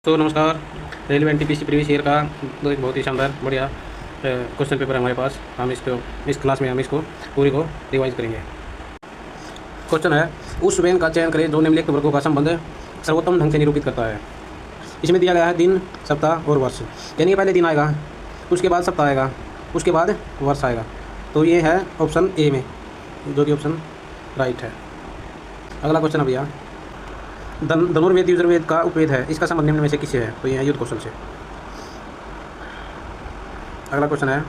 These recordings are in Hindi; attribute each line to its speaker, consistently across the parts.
Speaker 1: तो नमस्कार। रेलवे एनटीपीसी प्रीवियस ईयर का तो एक बहुत ही शानदार बढ़िया क्वेश्चन पेपर है हमारे पास। हम इसको इस क्लास में हम इसको पूरी को रिवाइज करेंगे। क्वेश्चन है, उस वेन का चयन करें जो निम्नलिखित वर्गों का संबंध सर्वोत्तम ढंग से निरूपित करता है। इसमें दिया गया है दिन, सप्ताह और वर्ष। यानी कि पहले दिन आएगा, उसके बाद सप्ताह आएगा, उसके बाद वर्ष आएगा। तो ये है ऑप्शन ए में, जो कि ऑप्शन राइट है। अगला क्वेश्चन है भैया, धनुर्वेद युजुर्वेद का उपवेद है, इसका संबंध निम्न में से किससे है? तो ये है युद्ध कौशल से। अगला क्वेश्चन है,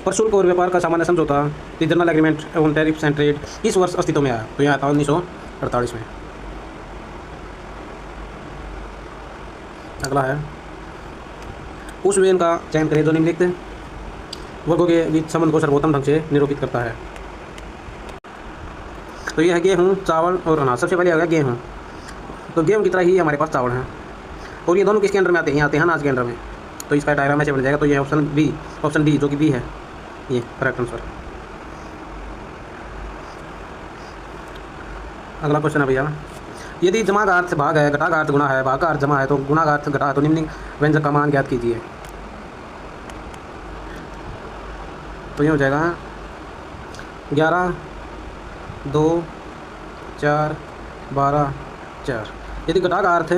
Speaker 1: प्रशुल्क और व्यापार का सामान्य समझौता the general agreement on tariffs and trade किस वर्ष अस्तित्व में आया? तो यह आता 1948 में। अगला है, उस वेन का चयन करें जो निम्नलिखित वर्गों के बीच संबंध को सर्वोत्तम ढंग से निरूपित करता है। तो ये है गेहूँ, चावल और अनाज। सबसे पहले आ गया गेहूँ। तो गेहूँ की तरह ही हमारे पास चावल है, और ये दोनों किसके अंडर में आते हैं? आते हैं अनाज के अंडर में। तो इसका डायग्राम ऐसे बन जाएगा। तो ये ऑप्शन डी जो कि बी है, ये करेक्ट आंसर। अगला क्वेश्चन है भैया, यदि जमा का अर्थ भाग है, घटा का अर्थ गुणा है, भाग का अर्थ जमा है, तो गुणा का अर्थ घटा है, तो निम्न व्यंजक का मान ज्ञात कीजिए। तो ये हो जाएगा 11, 2, 4, 12, 4। यदि घटा का अर्थ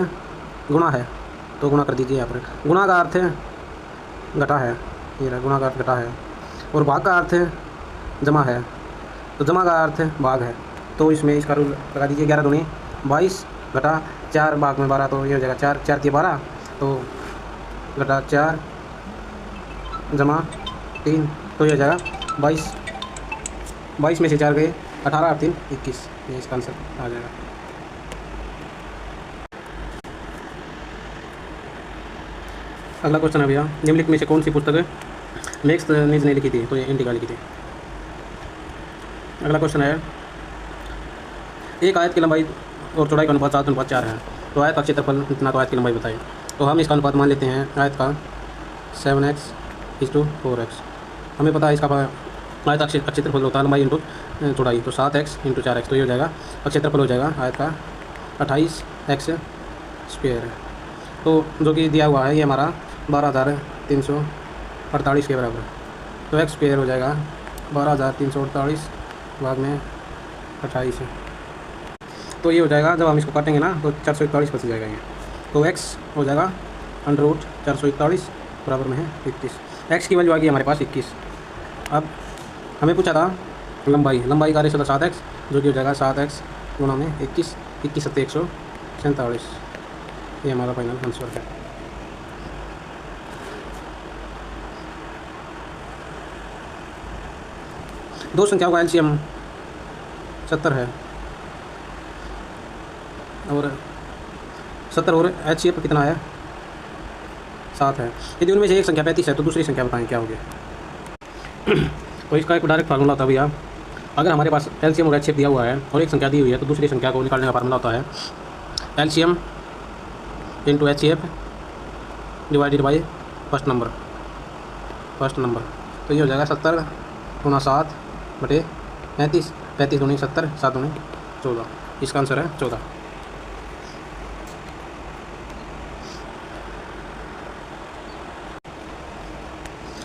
Speaker 1: गुणा है तो गुणा कर दीजिए यहाँ पर। गुणा का अर्थ घटा है, ये रहा, गुणा का अर्थ घटा है। और भाग का अर्थ जमा है, तो जमा का अर्थ भाग है। तो इसमें इसका रूल लगा दीजिए, 11 दूनी 22 घटा 4 भाग में 12। तो ये हो जाएगा 4 4 की 12, तो घटा 4 जमा 3, तो ये हो जाएगा 22 में से 4 गए 18 और 3 21। ये इसका आंसर आ जाएगा। अगला क्वेश्चन है भैया, निम्नलिखित में से कौन सी पुस्तक मैक्स निज ने लिखी थी? तो ये इंडिका लिखी थी। अगला क्वेश्चन है, एक आयत की लंबाई और चौड़ाई का अनुपात 7:4 है। तो आयत का क्षेत्रफल इतना, तो आयत की लंबाई बताइए। तो हम इसका अनुपात मान लेते हैं आयत का 7x/4x। हमें पता है इसका आयत का क्षेत्रफल होता है लंबाई इंटू चौड़ाई, तो 7x × 4x। तो ये हो जाएगा क्षेत्रफल हो जाएगा आयत का 28x²। तो जो कि दिया हुआ है ये हमारा 12,348 के बराबर। तो x² हो जाएगा 12,348 भाग में 28 है। तो ये हो जाएगा, जब हम इसको काटेंगे ना तो 441 बच जाएगा ये। तो x हो जाएगा √441 बराबर में है 21। x की वैल्यू आ गई हमारे पास 21। अब हमें पूछा था लंबाई का रेशो था 7x, जो कि हो जाएगा 7x गुणा में 21, 21 × 147। ये हमारा फाइनल आंसर है। दो संख्याओं का एलसीएम 70 है, और 70 और एचसीएफ कितना है? 7 है। यदि उनमें से एक संख्या 35 है तो दूसरी संख्या बताएं क्या होगी? तो इसका एक डायरेक्ट फार्मूला होता है भैया, अगर हमारे पास एलसीएम और एचसीएफ दिया हुआ है और एक संख्या दी हुई है तो दूसरी संख्या को निकालने का फार्मूला होता है LCM × HCF divided by first number. तो ये हो जाएगा 70 × 7 बटे 35, 35 दूनी 70, 7 दूनी 14। इसका आंसर है 14।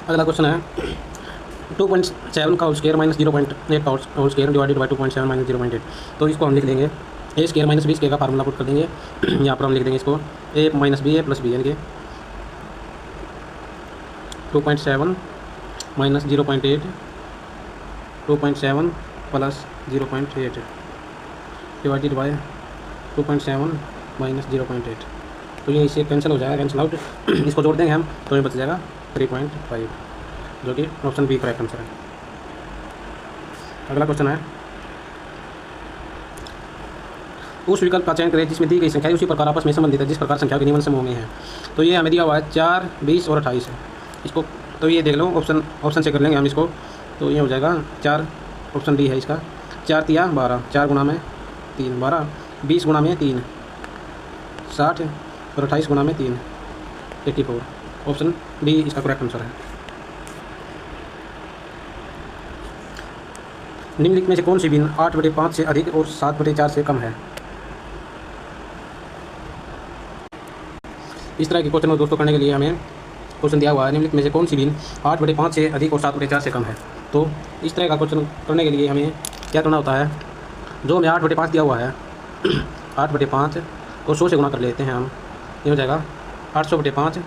Speaker 1: अगला क्वेश्चन है, 2.7 का होल स्क्वायर - 0.8 का होल स्क्वायर डिवाइडेड बाई 2.7 - 0.8। तो इसको हम लिख देंगे a² - b² का फार्मूला पुट कर देंगे। यहाँ पर हम लिख देंगे इसको a - b a + b, यानी कि 2.7 - 0.8, 2.7 + 0.8 डिवाइडेड बाई 2.7 - 0.8। तो ये इससे कैंसिल हो जाएगा, कैंसिल आउट। इसको जोड़ देंगे हम तो ये बच जाएगा 3.5, जो कि ऑप्शन बी करेक्ट आंसर है। अगला क्वेश्चन है, उस विकल्प का चयन करें जिसमें दी गई संख्या उसी प्रकार आपस में संबंधित है जिस प्रकार संख्या के निम्न समूह में है। तो ये हमें दिया हुआ है 4, 20 और 28 है। इसको तो ये देख लो, ऑप्शन से कर लेंगे हम इसको। तो ये हो जाएगा 4, ऑप्शन डी है इसका। 4 × 12, 4 गुणा में 3 12, 20 गुणा में 3 60 और 28 गुणा में 3 84। ऑप्शन डी इसका करेक्ट आंसर है। निम्नलिखित में से कौन सी भिन्न 8/5 से अधिक और 7/4 से कम है? इस तरह के क्वेश्चन दोस्तों करने के लिए हमें क्वेश्चन दिया हुआ है निम्नलिखित में से कौन सी भिन्न 8/5 से अधिक और 7/4 से कम है। तो इस तरह का क्वेश्चन करने के लिए हमें क्या करना होता है, जो हमें 8/5 दिया हुआ है 8/5 को 100 से गुना कर लेते हैं हम। ये हो जाएगा 800/5,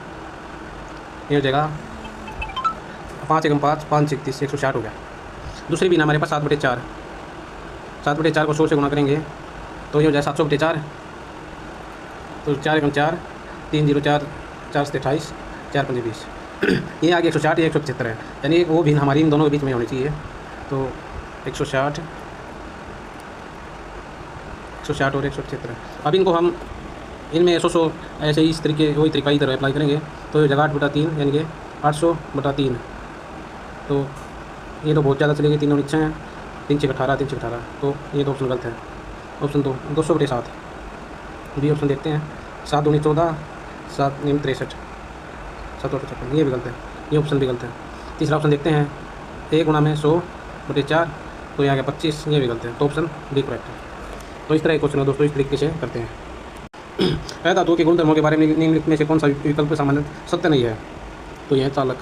Speaker 1: ये हो जाएगा 5 एकम 5, 5 31 160 हो गया। दूसरी भी ना हमारे पास 7/4, 7/4 को 100 से गुना करेंगे तो ये हो जाए 700/4, तो 4 एकम 4, 3 0 4, 4 से 28, 4 5 20 ये आगे 160, ये 175 है, यानी वो भिन्न हमारी इन दोनों के बीच में होनी चाहिए। तो 160 और 175। अब इनको हम इनमें 100 ऐसे ही इस तरीके वही तरीका इधर अप्लाई करेंगे तो ये जगह 8/3 यानी कि 800/3। तो ये तो बहुत ज़्यादा चलेगी, तीनों नीचे हैं, 3 6 18, 3 6 18, तो ये तो ऑप्शन गलत है। ऑप्शन 2 200/7 बी ऑप्शन देखते हैं। 7 दूनी 14, 7 नियम 63, 7 और 55, ये भी गलत है, ये ऑप्शन भी गलत है। तीसरा ऑप्शन देखते हैं 1 गुणा में 100/4, तो ये आ गया 25, ये भी गलत है, तो ऑप्शन डी करेक्ट है। तो इस तरह के क्वेश्चन है दोस्तों, इस तरीके से करते हैं। धातुओं के गुणधर्मों के बारे में निम्नलिखित में से कौन सा विकल्प सामान्य सत्य नहीं है, तो यह चालक।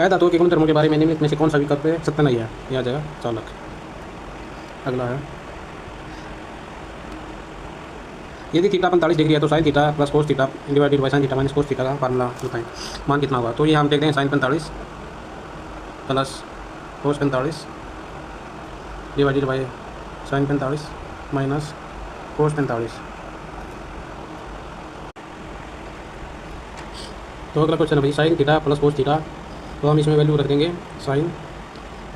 Speaker 1: धातुओं के गुणधर्मों के बारे में निम्नलिखित में से कौन सा विकल्प सत्य नहीं है, यह आ जाएगा चालक। अगला है यदि थीटा 45 डिग्री है तो sine theta plus cos theta divided by sine theta minus cos theta का फार्मूला बताएं। मान कितना होगा, तो ये हम देखते हैं sine 45 plus cos 45 divided by sine 45 minus cos 45। तो अगला क्वेश्चन है भाई sine theta plus cos theta, तो हम इसमें वैल्यू रख देंगे sine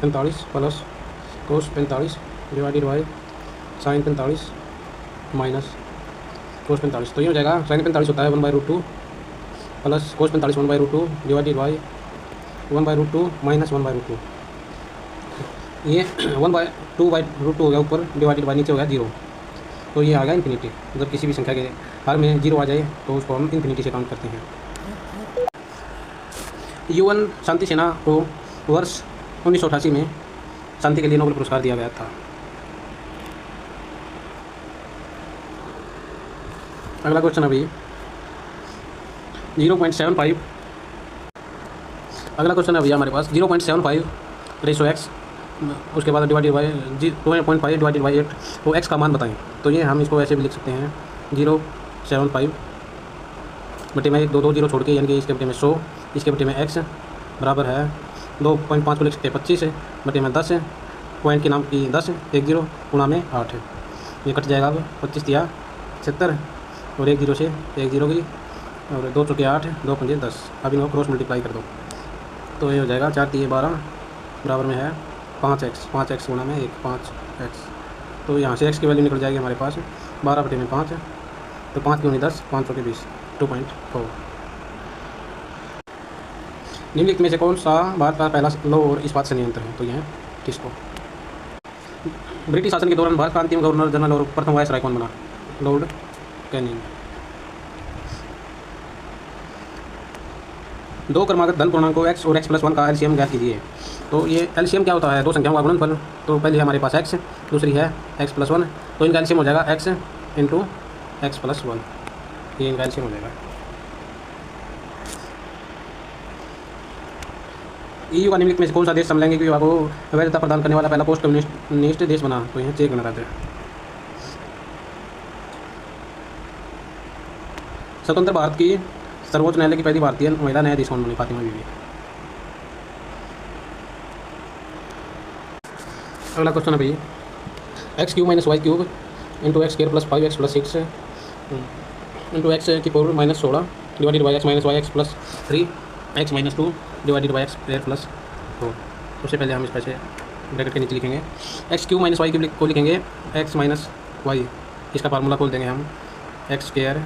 Speaker 1: 45 plus cos 45 divided by sine 45 minus cos 45। तो ये हो जाएगा साइन 45 होता है 1/√2 plus cos 45 1/√2 divided by 1/√2 minus 1/√2। ये 1/2/√2 हो गया ऊपर, डिवाइडेड बाई नीचे हो गया 0, तो ये आ गया इन्फिनिटी। अगर किसी भी संख्या के हर में 0 आ जाए तो उसको हम इन्फिनिटी से काउंट करते हैं। UN शांति सेना को वर्ष 1988 में शांति के लिए नोबेल पुरस्कार दिया गया था। अगला क्वेश्चन अभी 0.75। अगला क्वेश्चन है भैया हमारे पास 0.75/x, उसके बाद डिवाइडेड बाई 2.5 डिवाइडेड बाई 8, तो x का मान बताएं। तो ये हम इसको ऐसे भी लिख सकते हैं 0.75 बटे में 1 2 2 0 छोड़ के, यानी कि इसके बटे में 100, इसके बटे में x बराबर है 2.5 को लिख सकते हैं 25 बटे में 10, पॉइंट के नाम की 10 1 0 गुणा में 8, ये कट जाएगा। अब 25 दिया 70 और 1 0 से 1 0 की, और 2 चौके 8 2 5 10। अब इनको क्रॉस मल्टीप्लाई कर दो तो ये हो जाएगा 4 3 12 बराबर में है 5x गुणा में 1 5x। तो यहाँ से x की वैल्यू निकल जाएगी हमारे पास 12 बटे में 5, तो 5 दूनी 10 5 चौके 20 2.4। निम्नलिखित में से कौन सा भारत का पहला लौह और इस्पात संयंत्र है, तो यह किसको। ब्रिटिश शासन के दौरान भारत का अंतिम गवर्नर जनरल और प्रथम वायसराय कौन बना, लॉर्ड कैनिंग। 2 क्रमागत धन पूर्णांकों x और x+1 का एलसीएम ज्ञात कीजिए। तो ये एलसीएम क्या होता है, दो संख्याओं का गुणनफल। तो पहले हमारे पास x, दूसरी है x+1, तो इनका एलसीएम हो जाएगा x इंटू x+1, ये इनका एलसीएम हो जाएगा। EU का निम्नलिखित में से कौन सा देश समलैंगिक विवाह को वैधता प्रदान करने वाला पहला पोस्ट कम्युनिस्ट देश बना, तो यह चेक गणराज्य। स्वतंत्र भारत की सर्वोच्च न्यायालय की पहली भारतीय महिला न्यायाधीश कौन बनी, फातिमा बीवी। अगला क्वेश्चन है भाई x³ - y³ into x² + 5x + 6 into x⁻⁻16 divided by x - y x + 3 x - 2 divided by x² + 4। सबसे पहले हम इसका से ब्रैकेट के नीचे लिखेंगे x³ - y³ को लिखेंगे x - y, इसका फार्मूला खोल देंगे हम x²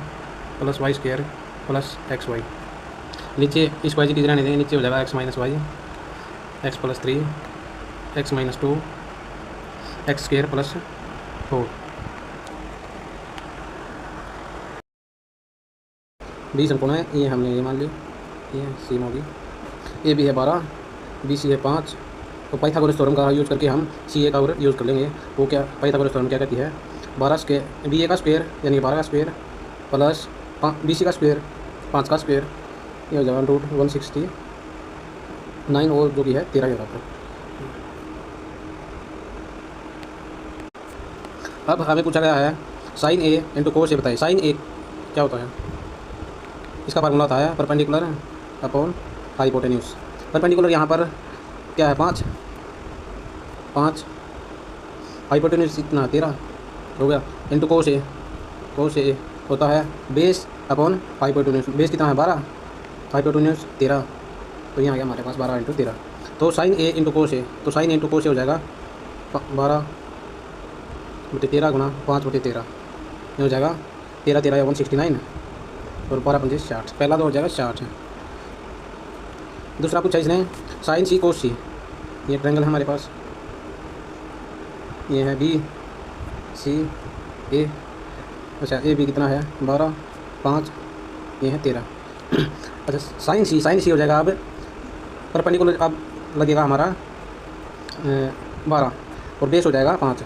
Speaker 1: + y² + xy। नीचे इसको y की रहने देंगे, नीचे हो जाएगा x - y x + 3 x - 2 x² + 4। B संपूर्ण है, ये हमने ये मान ली, ये सीमा होगी, ए भी है 12, बी सी है 5। तो पाइथागोरस थ्योरम का यूज़ करके हम सी ए का यूज़ कर लेंगे। वो क्या पाइथागोरस थ्योरम क्या कहती है, 12 स्क्वायर बी ए का स्क्वायर यानी कि 12 का स्क्वायर प्लस बी सी का स्क्वायर 5 का स्क्वायर, ये हो जाएगा रूट 169 और जो कि है 13 के बराबर। अब हमें पूछा गया है साइन ए इंटू कोस ए बताइए। साइन ए क्या होता है? इसका फार्मूला होता है परपेंडिकुलर अपॉन हाइपोटेन्यूज। परपेंडिकुलर यहाँ पर क्या है 5 हाइपोटेन्यूज इतना 13 हो गया इंटू कोस ए होता है बेस अपॉन हाइपोटेन्यूज। बेस कितना है 12, हाइपोटेन्यूज 13, तो यहाँ आ गया हमारे पास 12 इंटू 13। तो साइन ए इंटू कोस ए, तो साइन ए इंटू कोस ए हो जाएगा 12/13 गुणा 5/13, ये हो जाएगा 13 या 169 और 12×5 60। पहला तो हो जाएगा 60 है। दूसरा पूछा इसने साइन सी कोस सी, ये ट्रायंगल है हमारे पास, ये है बी सी ए, अच्छा ए बी कितना है 12 5, ये है 13। अच्छा साइन सी हो जाएगा अब परपेंडिकुलर, अब लगेगा हमारा 12 और बेस हो जाएगा 5,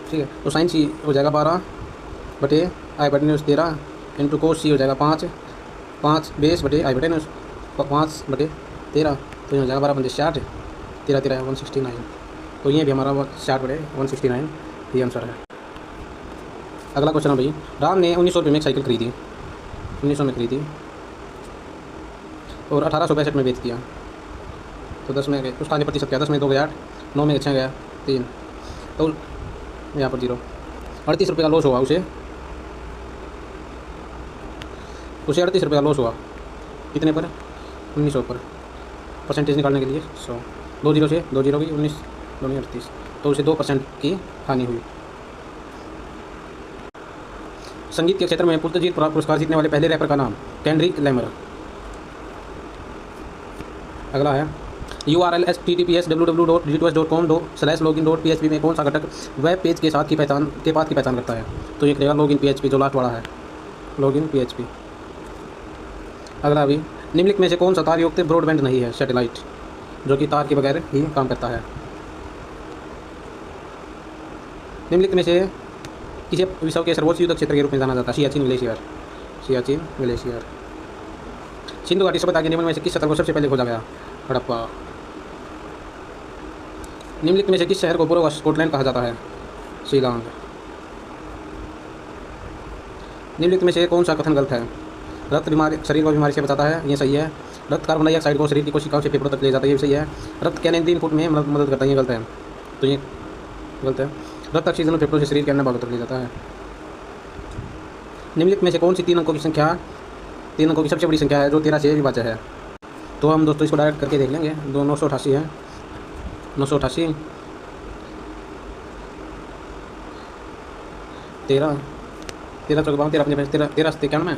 Speaker 1: ठीक है। तो साइन सी हो जाएगा 12/हाइपोटेन्यूज 13 इंटू कोस सी हो जाएगा 5 बेस बटे हाइपोटेन्यूज 5/13, तो ये हो जाएगा 12×5 60, 13 169, तो ये भी हमारा 60/169 ये आंसर है। अगला क्वेश्चन है भाई, राम ने 1900 रुपये में एक साइकिल खरीदी, 1900 में खरीदी और 1865 में बेच दिया, तो 10 में गए उसका 8% क्या, 10 में 2 गया 8, 9 में 6 गया 3, तो यहाँ पर 0, 38 रुपये का लॉस हुआ उसे 38 रुपये का लॉस हुआ, कितने पर 1900 पर, परसेंटेज निकालने के लिए 100, 2 0 से 2 0 की 19 2 38, तो उसे 2% की हानि हुई। संगीत के क्षेत्र में पुरस्जीत पुरस्कार जीतने वाले पहले रैपर का नाम केंड्रिक लैमर। अगला है URL https://www.gtos.com/login.php में कौन सा घटक वेब पेज के साथ की पहचान करता है? तो ये करेगा लॉगिन PHP, जो लास्ट वाला है लॉगिन PHP। अगला भी निम्नलिखित में से कौन सा तार युक्त ब्रॉडबैंड नहीं है? सैटेलाइट, जो कि तार के बगैर ही काम करता है। निम्नलिखित में से किसी विश्व के सर्वोच्च युद्ध क्षेत्र के रूप में जाना जाता है? सियाचिन ग्लेशियर। सिंधु घाटी सभ्यता के नियमन में से किस स्थल को सबसे पहले खोजा गया? हड़प्पा। निम्नलिखित में से किस शहर को पूर्व स्कॉटलैंड कहा जाता है? शिलांग। निम्नलिखित में से कौन सा कथन गलत है? रक्त बीमारी शरीर को बीमारी से बचाता है, ये सही है। रक्त कार्बन डाइऑक्साइड को शरीर की कोशिकाओं से फेफड़ों तक ले जाता है, ये सही है। रक्त कैनेन इनपुट में मदद करता है, ये गलत है, तो ये गलत है। रक्त ऑक्सीजन फेफड़ों से शरीर के अन्य भागों तक ले जाता है। निम्नलिखित में से कौन सी 3 अंकों की सबसे बड़ी संख्या है जो 13 से विभाज्य है? तो हम दोस्तों इसको डायरेक्ट करके देख लेंगे। 988 है, 988 13 13 चौक 13 अपने 13 91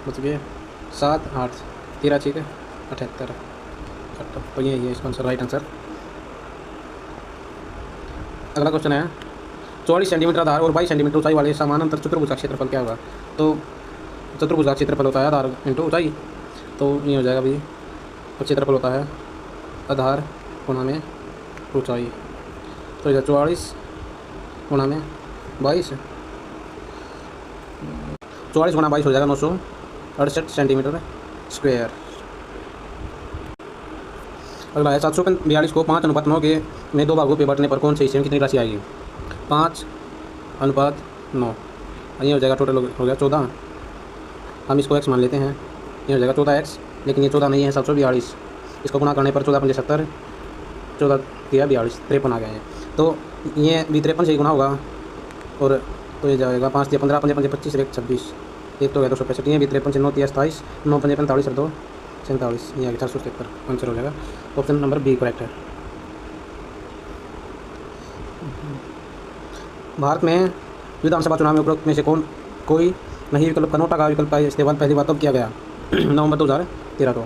Speaker 1: बच गए 7 8 13 ठीक है 78, तो ये है इसका आंसर, राइट आंसर। अगला क्वेश्चन है 44 सेंटीमीटर आधार और 22 सेंटीमीटर ऊंचाई वाले समानांतर चतुर्भुज का क्षेत्रफल क्या होगा? तो चतुर्भुज का क्षेत्रफल होता है आधार इंटू ऊंचाई, तो ये हो जाएगा भाई, और क्षेत्रफल होता है आधार गुणा में ऊंचाई, तो 44 गुणा में 22, 44 गुणा 22 हो जाएगा 968 सेंटीमीटर स्क्वायर। अगला है 742 को 5:9 के में 2 भागों पे बांटने पर कौन से हिस्से में कितनी राशि आएगी? 5:9, ये हो जाएगा टोटल हो गया 14, हम इसको x मान लेते हैं, ये हो जाएगा 14x, लेकिन ये 14 नहीं है 742, इसको गुणा करने पर 14×5 70, 14 3 42 53 आ गया है, तो ये भी 53 से ही गुणा होगा, और तो ये जाएगा 5 3 15 5 5 25 1 26, एक तो गया 265, ये भी 53 से 9 3 27 9 5 45 2 47, ये आ गया 473, आंसर हो जाएगा ऑप्शन नंबर बी करेक्ट है। भारत में विधानसभा चुनाव में उपरोक्त में से कोई नहीं विकल्प का नोटा का विकल्प का इस्तेमाल पहली बार कब किया गया? नवंबर 2013 को।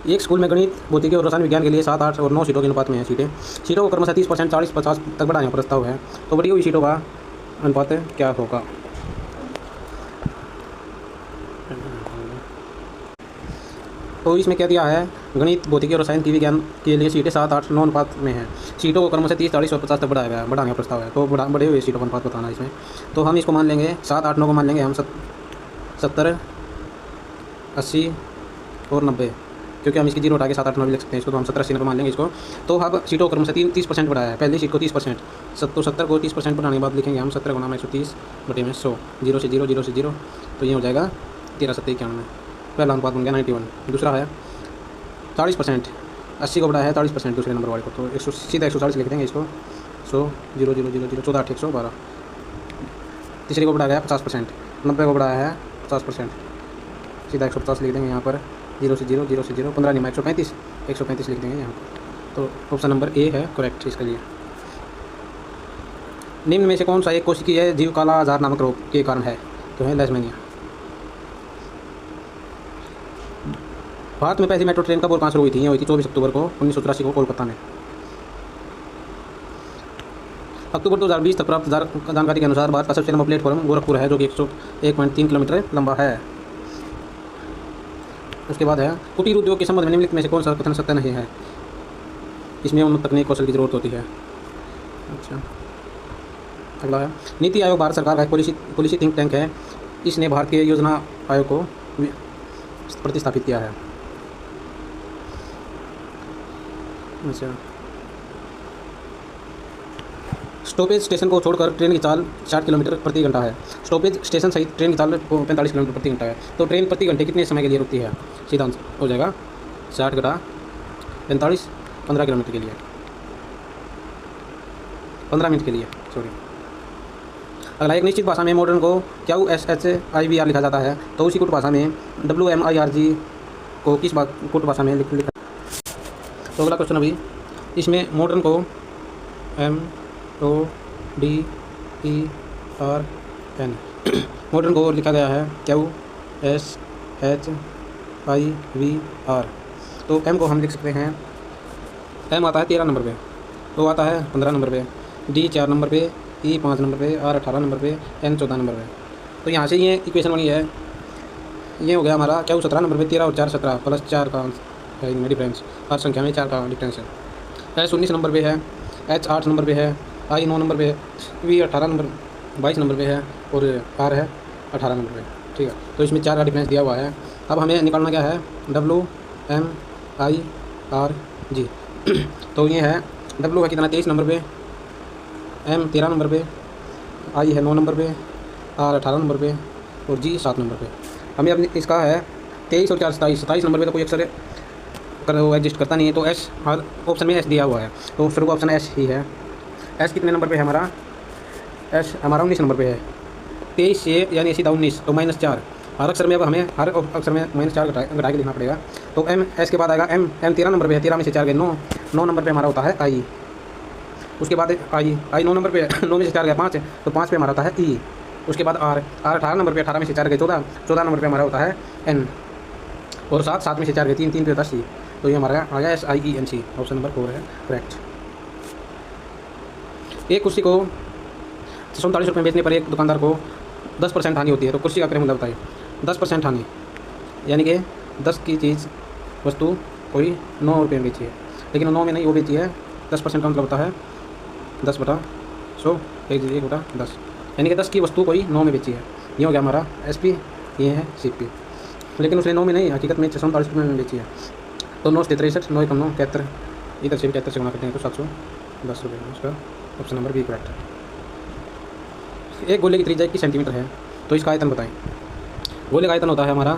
Speaker 1: एक स्कूल में गणित, भौतिकी और रसायन विज्ञान के लिए 7 8 और 9 सीटों के अनुपात में है सीटों को क्रमशः 30% 40 50 तक बढ़ाने का प्रस्ताव है, तो बढ़ी हुई सीटों का अनुपात क्या होगा? तो इसमें क्या दिया है, गणित, भौतिकी और रसायन की विज्ञान के लिए सीटें 7, 8, 9 अनुपात में है। सीटों को क्रमशः 30, 40 और 50 तक बढ़ाया गया, बढ़ाने का प्रस्ताव है। तो बड़े हुए सीटों का अनुपात बताना है इसमें। तो हम इसको मान लेंगे 7, 8, 9 को मान लेंगे हम 70, 80 और 90, क्योंकि हम इसकी 0 हटा के 7, 8, 9 भी लिख सकते हैं इसको। तो हम 70, 80, 90 मान लेंगे इसको। तो अब सीटों को क्रमशः 30% बढ़ाया है। पहली सीट को 30%, तो 70 को 30% बढ़ाने के बाद लिखेंगे हम 70 गुना 130 बटे में 100, 0 से 0, 0 से 0, तो ये हो जाएगा 13, 7, 91। पहला अनुपात बन गया 91। दूसरा है 40%, 80 को बढ़ाया है 40% दूसरे नंबर वाले को, तो 100 सीधा 140 लिख देंगे इसको। 100, 0, 0, 0, 0, 14, 8, 112। तीसरे को बढ़ाया है 50%, 90 को बढ़ाया है 50%, सीधा 150 लिख देंगे यहाँ पर। 0 से 0, 0 से 0, 15 नहीं 135, 135 लिख देंगे यहाँ पर। तो ऑप्शन नंबर ए है करेक्ट इसके लिए। निम्न में से कौन सा एक कोशिकीय जीव काला आजार नामक रोग के कारण है? तो है लेशमैनिया। भारत में पहली मेट्रो ट्रेन कब और कहाँ शुरू हुई थी? ये हुई थी 24 अक्टूबर को 1983 को कोलकाता में। अक्टूबर 2020 तक प्राप्त जानकारी के अनुसार भारत का सबसे लंबा प्लेटफॉर्म गोरखपुर है, जो कि 101.3 किलोमीटर लंबा है। उसके बाद है कुटीर उद्योग के संबंध में निम्नलिखित में से कौन सा कथन सत्य नहीं है? इसमें उन्नत तकनीक कौशल की जरूरत होती है। अच्छा, अगला है नीति आयोग भारत सरकार का एक पॉलिसी थिंक टैंक है। इसने भारत के योजना आयोग को प्रतिस्थापित किया है। अच्छा, स्टॉपेज स्टेशन को छोड़कर ट्रेन की चाल 60 किलोमीटर प्रति घंटा है। स्टॉपेज स्टेशन सहित ट्रेन की चाल 45 किलोमीटर प्रति घंटा है। तो ट्रेन प्रति घंटे कितने समय के लिए रुकती है? सीधा आंसर हो जाएगा 60 घटा 45, 15 किलोमीटर के लिए, 15 मिनट के लिए, सॉरी। अगला, एक निश्चित भाषा में मॉडर्न को QSHIVR लिखा जाता है, तो उसी कुट भाषा में WMIRG को किस कुट भाषा में लिखा? तो अगला क्वेश्चन अभी इसमें मॉडर्न को MODERN मॉडर्न को लिखा गया है QSHIVR। तो M को हम लिख सकते हैं, M आता है 13 नंबर पे, O आता है 15 नंबर पे, D 4 नंबर पे, E 5 नंबर पे, R 18 नंबर पे, N 14 नंबर पे। तो यहाँ से ये इक्वेशन बनी है, ये हो गया हमारा Q 17 नंबर पे, 13 और 4 17 प्लस 4 का है इनमें डिफरेंस, हर संख्या में 4 का डिफरेंस है। S 19 नंबर पे है, H 8 नंबर पे है, I 9 नंबर पे है, V 22 नंबर पे है और R है 18 नंबर पे। ठीक है, तो इसमें 4 का डिफरेंस दिया हुआ है। अब हमें निकालना क्या है? WMIRG। तो ये है W है कितना 23 नंबर पे, M 13 नंबर पे, I है 9 नंबर पे, R 18 नंबर पे और G 7 नंबर पे। हमें अपनी इसका है 23 और 4 27 नंबर पे, तो कोई अक्सर वो एडजस्ट करता नहीं है, तो S हर ऑप्शन में S दिया हुआ है, तो फिर वो ऑप्शन S ही है। S कितने नंबर पे है हमारा? S हमारा 19 नंबर पे है। 23 से यानी सीधा 19, तो -4। हर अक्षर में अब हमें हर अक्षर में -4 घटा के लिखना पड़ेगा। तो M S के बाद आएगा M 13 नंबर पे है, 13 में से 4 गए 9 नंबर पे हमारा होता है I। उसके बाद I 9 नंबर पे 9 में से 4 गए 5, तो 5 पे हमारा होता है E। उसके बाद R 18 नंबर पे, 18 में से 4 गए 14 नंबर पे हमारा होता है N। और 7 में से 4 गए 3 पे होता है C। तो ये हमारा आ गया SIENC, ऑप्शन नंबर 4 है करेक्ट। एक कुर्सी को 47 रुपये में बेचने पर एक दुकानदार को 10% हानि होती है, तो कुर्सी का क्रय मूल्य बताइए। 10% हानि यानी कि 10 की चीज़ वस्तु कोई 9 रुपये में बेची है, लेकिन 9 में नहीं वो बेची है। 10% का मतलब होता है 10/100, 1/10, यानी कि 10 की वस्तु कोई 9 में बेची है। ये हो गया हमारा SP, ये है CP, लेकिन उसने 9 में नहीं, हकीकत में 47 रुपये में बेची है। तो 9 से 63, 9 9 73, इधर से भी 73 से गुना करते हैं तो 710 रुपये। उसका ऑप्शन नंबर बी करेक्ट है। एक गोले की त्रिज्या 21 सेंटीमीटर है, तो इसका आयतन बताएं। गोले का आयतन होता है हमारा